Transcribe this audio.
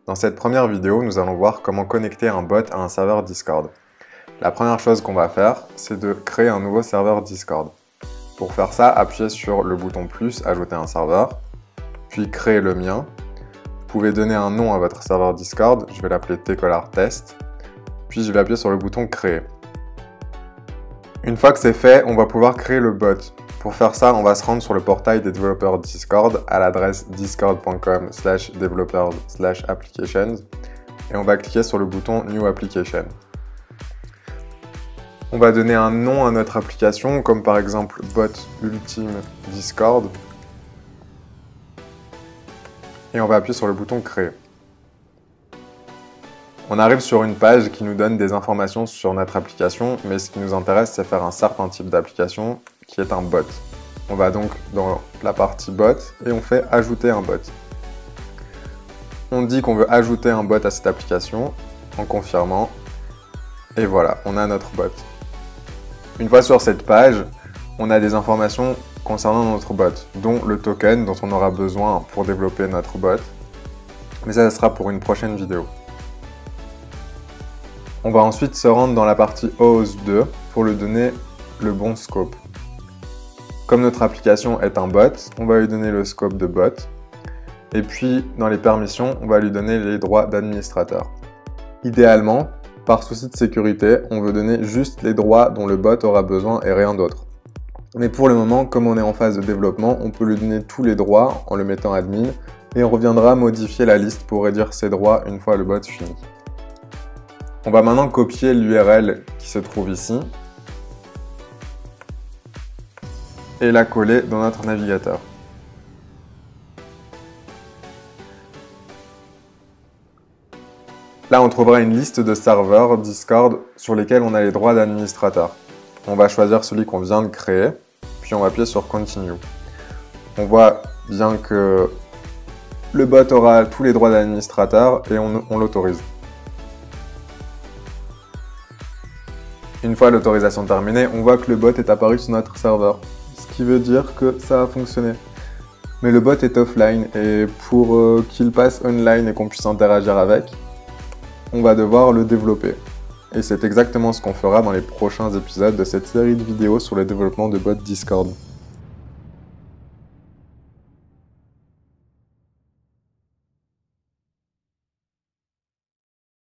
Dans cette première vidéo, nous allons voir comment connecter un bot à un serveur Discord. La première chose qu'on va faire, c'est de créer un nouveau serveur Discord. Pour faire ça, appuyez sur le bouton plus, ajouter un serveur, puis créer le mien. Vous pouvez donner un nom à votre serveur Discord, je vais l'appeler tcollartest, puis je vais appuyer sur le bouton créer. Une fois que c'est fait, on va pouvoir créer le bot. Pour faire ça, on va se rendre sur le portail des développeurs Discord à l'adresse discord.com/developers/applications et on va cliquer sur le bouton New Application. On va donner un nom à notre application, comme par exemple Bot Ultime Discord. Et on va appuyer sur le bouton Créer. On arrive sur une page qui nous donne des informations sur notre application, mais ce qui nous intéresse, c'est faire un certain type d'application qui est un bot. On va donc dans la partie bot et on fait ajouter un bot. On dit qu'on veut ajouter un bot à cette application en confirmant. Et voilà, on a notre bot. Une fois sur cette page, on a des informations concernant notre bot, dont le token dont on aura besoin pour développer notre bot. Mais ça sera pour une prochaine vidéo. On va ensuite se rendre dans la partie OAuth 2 pour lui donner le bon scope. Comme notre application est un bot, on va lui donner le scope de bot. Et puis, dans les permissions, on va lui donner les droits d'administrateur. Idéalement, par souci de sécurité, on veut donner juste les droits dont le bot aura besoin et rien d'autre. Mais pour le moment, comme on est en phase de développement, on peut lui donner tous les droits en le mettant admin et on reviendra modifier la liste pour réduire ses droits une fois le bot fini. On va maintenant copier l'URL qui se trouve ici et la coller dans notre navigateur. Là, on trouvera une liste de serveurs Discord sur lesquels on a les droits d'administrateur. On va choisir celui qu'on vient de créer, puis on va appuyer sur Continue. On voit bien que le bot aura tous les droits d'administrateur et on l'autorise. Une fois l'autorisation terminée, on voit que le bot est apparu sur notre serveur, ce qui veut dire que ça a fonctionné. Mais le bot est offline et pour qu'il passe online et qu'on puisse interagir avec, on va devoir le développer. Et c'est exactement ce qu'on fera dans les prochains épisodes de cette série de vidéos sur le développement de bots Discord.